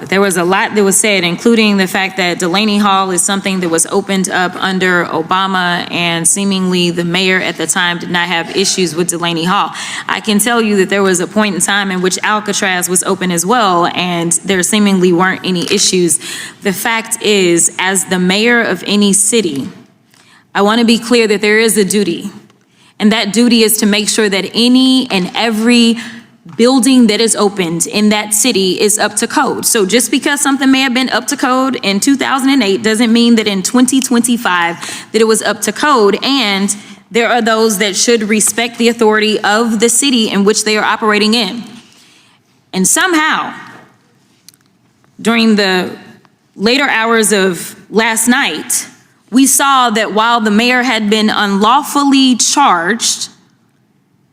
There was a lot that was said, including the fact that Delaney Hall is something that was opened up under Obama, and seemingly the mayor at the time did not have issues with Delaney Hall. I can tell you that there was a point in time in which Alcatraz was open as well, and there seemingly weren't any issues. The fact is, as the mayor of any city, I want to be clear that there is a duty, and that duty is to make sure that any and every building that is opened in that city is up to code. So just because something may have been up to code in 2008 doesn't mean that in 2025 that it was up to code. And there are those that should respect the authority of the city in which they are operating in. And somehow, during the later hours of last night, we saw that while the mayor had been unlawfully charged,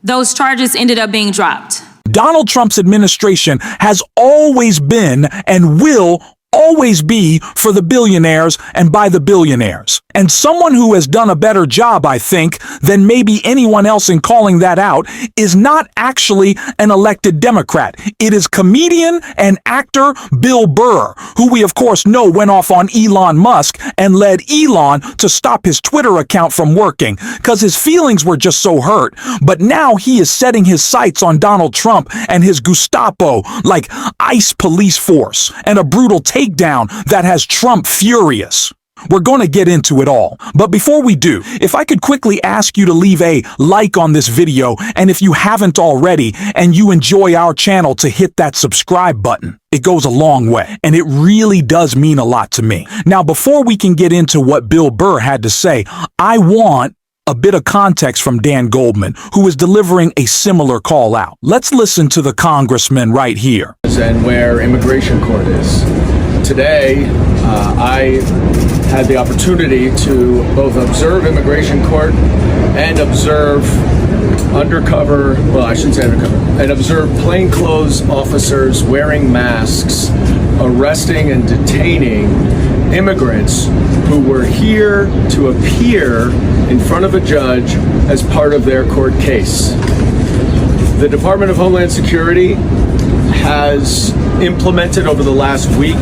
those charges ended up being dropped. Donald Trump's administration has always been and will always be for the billionaires and by the billionaires. And someone who has done a better job, I think, than maybe anyone else in calling that out is not actually an elected Democrat. It is comedian and actor Bill Burr, who we of course know went off on Elon Musk and led Elon to stop his Twitter account from working because his feelings were just so hurt. But now he is setting his sights on Donald Trump and his Gestapo, like ICE police force, and a brutal takedown that has Trump furious. We're going to get into it all. But before we do, if I could quickly ask you to leave a like on this video, and if you haven't already and you enjoy our channel, to hit that subscribe button. It goes a long way, and it really does mean a lot to me. Now, before we can get into what Bill Burr had to say, I want a bit of context from Dan Goldman, who is delivering a similar call out. Let's listen to the congressman right here. And where immigration court is. Today, I had the opportunity to both observe immigration court and observe undercover, well, I shouldn't say undercover, and observe plainclothes officers wearing masks, arresting and detaining immigrants who were here to appear in front of a judge as part of their court case. The Department of Homeland Security has implemented over the last week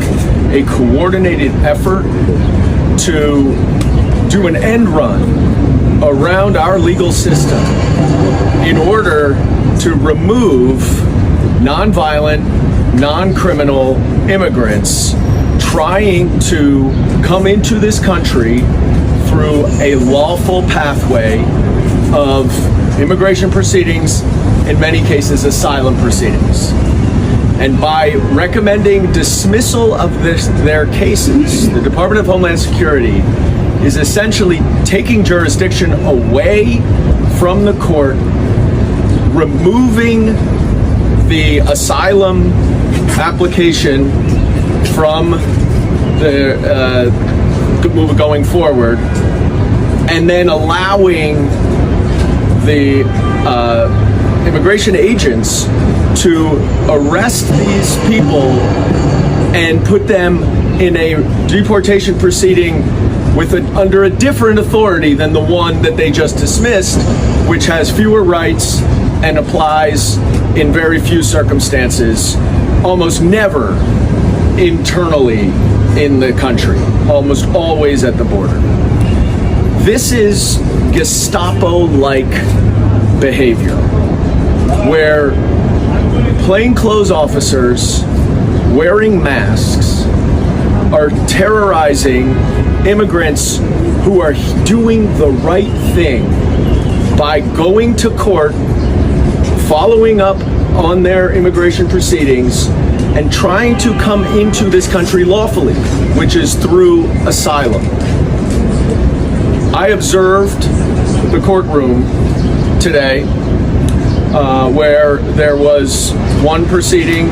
a coordinated effort to do an end run around our legal system in order to remove nonviolent, non-criminal immigrants trying to come into this country through a lawful pathway of immigration proceedings, in many cases asylum proceedings. And by recommending dismissal of their cases, the Department of Homeland Security is essentially taking jurisdiction away from the court, removing the asylum application from the going forward, and then allowing the immigration agents to arrest these people and put them in a deportation proceeding under a different authority than the one that they just dismissed, which has fewer rights and applies in very few circumstances, almost never internally in the country, almost always at the border. This is Gestapo-like behavior, where plainclothes officers wearing masks are terrorizing immigrants who are doing the right thing by going to court, following up on their immigration proceedings, and trying to come into this country lawfully, which is through asylum. I observed the courtroom today where there was one proceeding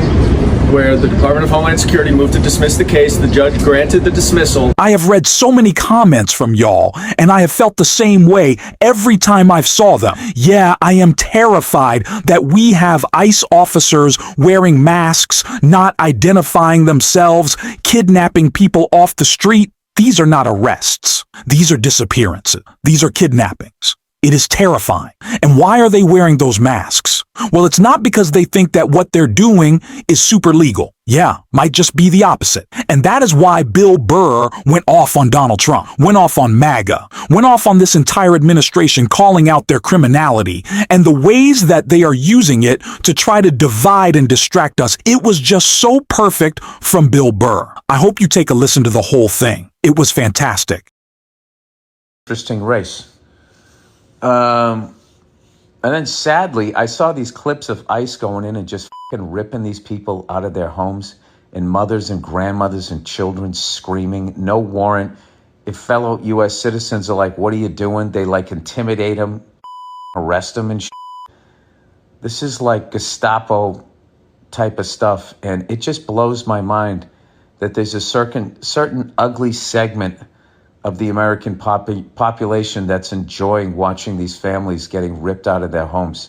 where the Department of Homeland Security moved to dismiss the case. The judge granted the dismissal. I have read so many comments from y'all, and I have felt the same way every time I've saw them. Yeah, I am terrified that we have ICE officers wearing masks, not identifying themselves, kidnapping people off the street. These are not arrests. These are disappearances. These are kidnappings. It is terrifying. And why are they wearing those masks? Well, it's not because they think that what they're doing is super legal. Yeah, might just be the opposite. And that is why Bill Burr went off on Donald Trump, went off on MAGA, went off on this entire administration, calling out their criminality and the ways that they are using it to try to divide and distract us. It was just so perfect from Bill Burr. I hope you take a listen to the whole thing. It was fantastic. Interesting race. And then sadly, I saw these clips of ICE going in and just fucking ripping these people out of their homes, and mothers and grandmothers and children screaming, no warrant. If fellow U.S. citizens are like, what are you doing? They like intimidate them, arrest them and shit. This is like Gestapo type of stuff. And it just blows my mind that there's a certain ugly segment of the American population that's enjoying watching these families getting ripped out of their homes.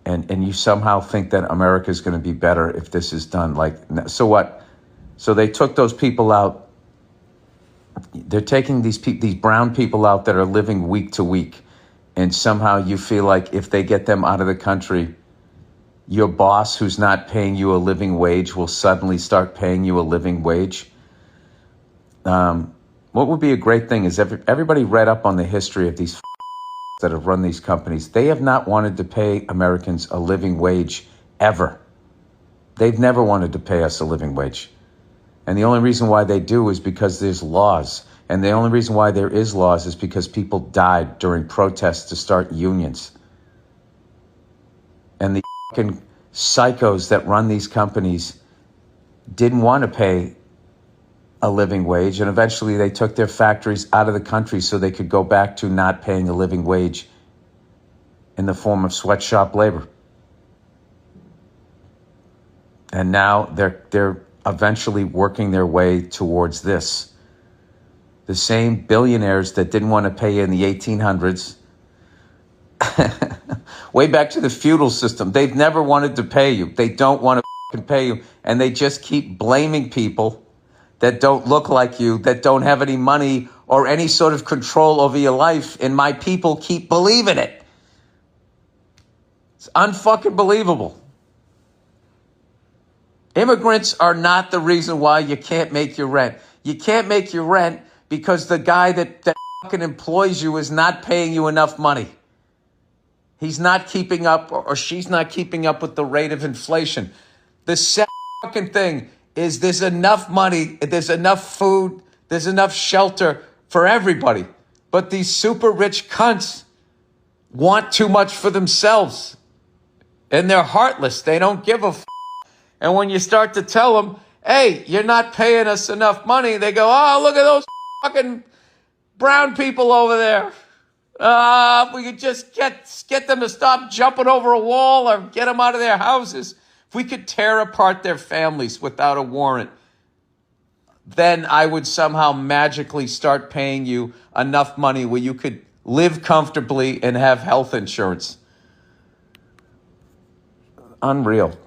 And you somehow think that America is going to be better if this is done. Like, so what? So they took those people out. They're taking these brown people out that are living week to week. And somehow you feel like if they get them out of the country, your boss who's not paying you a living wage will suddenly start paying you a living wage. What would be a great thing is everybody read up on the history of these that have run these companies. They have not wanted to pay Americans a living wage ever. They've never wanted to pay us a living wage. And the only reason why they do is because there's laws. And the only reason why there is laws is because people died during protests to start unions. And the fucking psychos that run these companies didn't want to pay a living wage, and eventually they took their factories out of the country so they could go back to not paying a living wage in the form of sweatshop labor. And now they're eventually working their way towards this. The same billionaires that didn't want to pay in the 1800s, way back to the feudal system, they've never wanted to pay you. They don't want to pay you, and they just keep blaming people that don't look like you, that don't have any money or any sort of control over your life, and my people keep believing it. It's unfucking believable. Immigrants are not the reason why you can't make your rent. You can't make your rent because the guy that fucking employs you is not paying you enough money. He's not keeping up, or she's not keeping up with the rate of inflation. The sad fucking thing is there's enough money, there's enough food, there's enough shelter for everybody. But these super rich cunts want too much for themselves. And they're heartless. They don't give a f***. And when you start to tell them, hey, you're not paying us enough money, they go, oh, look at those fucking brown people over there. If we could just get them to stop jumping over a wall or get them out of their houses. If we could tear apart their families without a warrant, then I would somehow magically start paying you enough money where you could live comfortably and have health insurance. Unreal.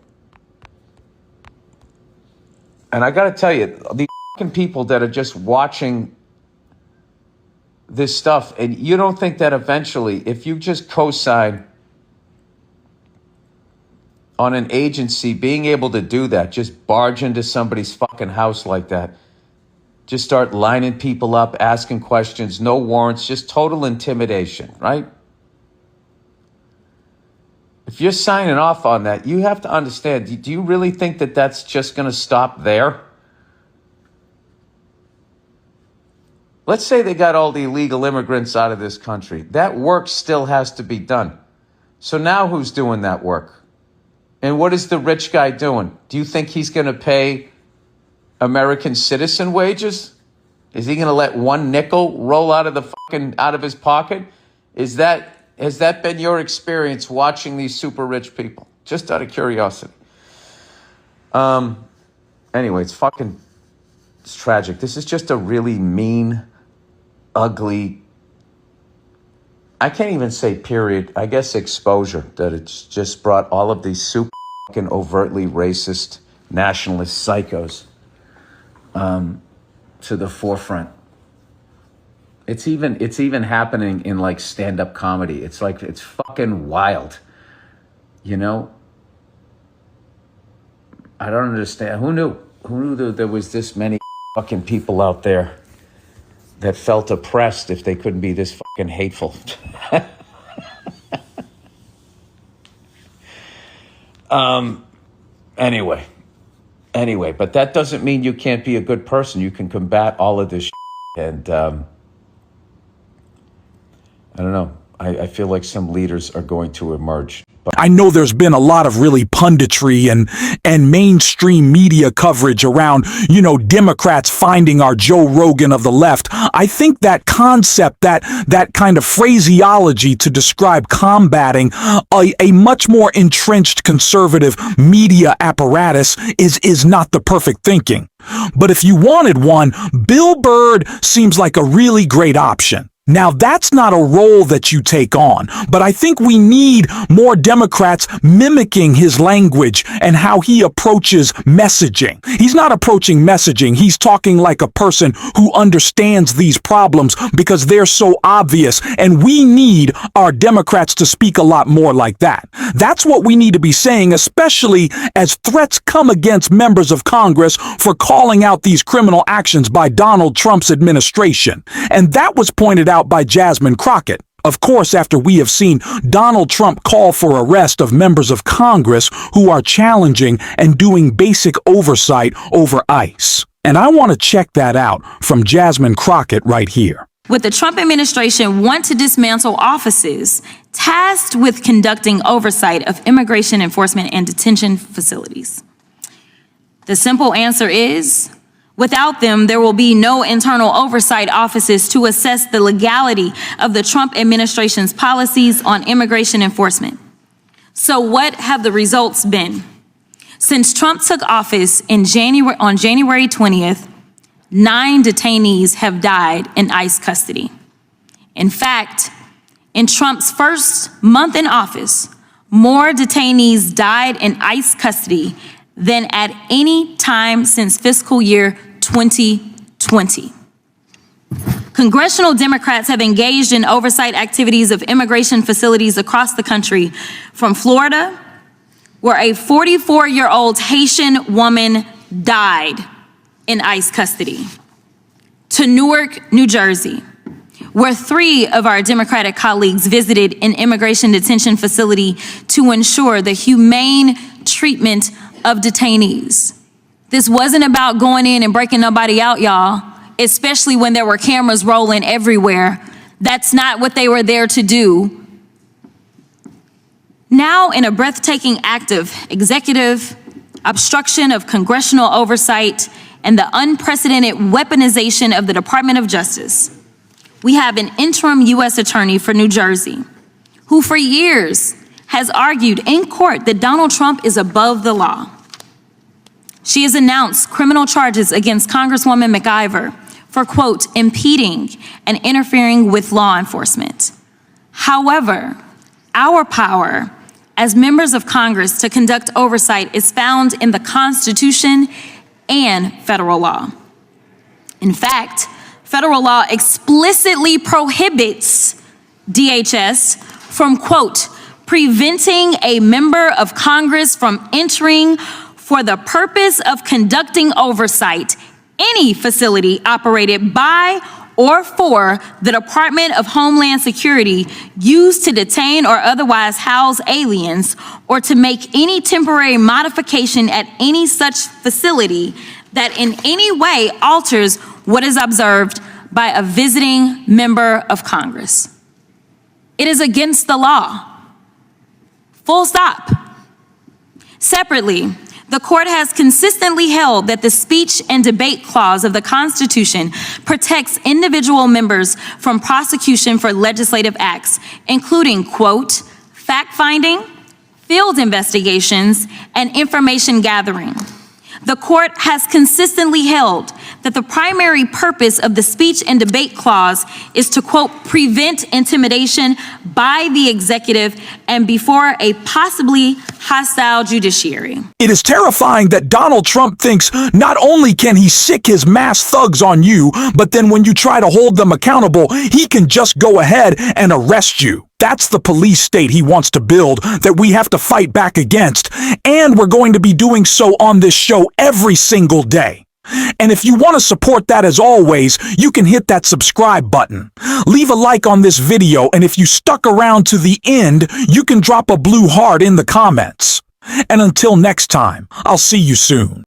And I got to tell you, the fucking people that are just watching this stuff, and you don't think that eventually, if you just co-sign on an agency being able to do that, just barge into somebody's fucking house like that, just start lining people up, asking questions, no warrants, just total intimidation, right? If you're signing off on that, you have to understand, do you really think that that's just going to stop there? Let's say they got all the illegal immigrants out of this country. That work still has to be done. So now who's doing that work? And what is the rich guy doing? Do you think he's going to pay American citizen wages? Is he going to let one nickel roll out of his pocket? Has that been your experience watching these super rich people? Just out of curiosity. Anyway, it's tragic. This is just a really mean, ugly, I can't even say period, I guess exposure, that it's just brought all of these super fucking overtly racist nationalist psychos to the forefront. It's even happening in like stand-up comedy. It's like, it's fucking wild. You know? I don't understand. Who knew? Who knew that there was this many fucking people out there that felt oppressed if they couldn't be this fucking hateful? Anyway, but that doesn't mean you can't be a good person. You can combat all of this shit. And I don't know. I feel like some leaders are going to emerge. But I know there's been a lot of really punditry and mainstream media coverage around, Democrats finding our Joe Rogan of the left. I think that concept, that kind of phraseology to describe combating a much more entrenched conservative media apparatus is not the perfect thinking. But if you wanted one, Bill Burr seems like a really great option. Now, that's not a role that you take on, but I think we need more Democrats mimicking his language and how he approaches messaging. He's not approaching messaging. He's talking like a person who understands these problems because they're so obvious, and we need our Democrats to speak a lot more like that. That's what we need to be saying, especially as threats come against members of Congress for calling out these criminal actions by Donald Trump's administration. And that was pointed out by Jasmine Crockett. Of course, after we have seen Donald Trump call for arrest of members of Congress who are challenging and doing basic oversight over ICE. And I want to check that out from Jasmine Crockett right here. Would the Trump administration want to dismantle offices tasked with conducting oversight of immigration enforcement and detention facilities? The simple answer is, without them, there will be no internal oversight offices to assess the legality of the Trump administration's policies on immigration enforcement. So what have the results been? Since Trump took office on January 20th, 9 detainees have died in ICE custody. In fact, in Trump's first month in office, more detainees died in ICE custody than at any time since fiscal year 2020. Congressional Democrats have engaged in oversight activities of immigration facilities across the country, from Florida, where a 44-year-old Haitian woman died in ICE custody, to Newark, New Jersey, where 3 of our Democratic colleagues visited an immigration detention facility to ensure the humane treatment of detainees. This wasn't about going in and breaking nobody out, y'all, especially when there were cameras rolling everywhere. That's not what they were there to do. Now, in a breathtaking act of executive obstruction of congressional oversight and the unprecedented weaponization of the Department of Justice, we have an interim U.S. attorney for New Jersey who for years has argued in court that Donald Trump is above the law. She has announced criminal charges against Congresswoman McIver for, quote, impeding and interfering with law enforcement. However, our power as members of Congress to conduct oversight is found in the Constitution and federal law. In fact, federal law explicitly prohibits DHS from, quote, preventing a member of Congress from entering for the purpose of conducting oversight any facility operated by or for the Department of Homeland Security used to detain or otherwise house aliens, or to make any temporary modification at any such facility that in any way alters what is observed by a visiting member of Congress. It is against the law. Full stop. Separately, the court has consistently held that the speech and debate clause of the Constitution protects individual members from prosecution for legislative acts, including, quote, fact-finding, field investigations, and information gathering. The court has consistently held that the primary purpose of the speech and debate clause is to, quote, prevent intimidation by the executive and before a possibly hostile judiciary. It is terrifying that Donald Trump thinks not only can he sick his mass thugs on you, but then when you try to hold them accountable, he can just go ahead and arrest you. That's the police state he wants to build that we have to fight back against. And we're going to be doing so on this show every single day. And if you want to support that, as always, you can hit that subscribe button. Leave a like on this video, and if you stuck around to the end, you can drop a blue heart in the comments. And until next time, I'll see you soon.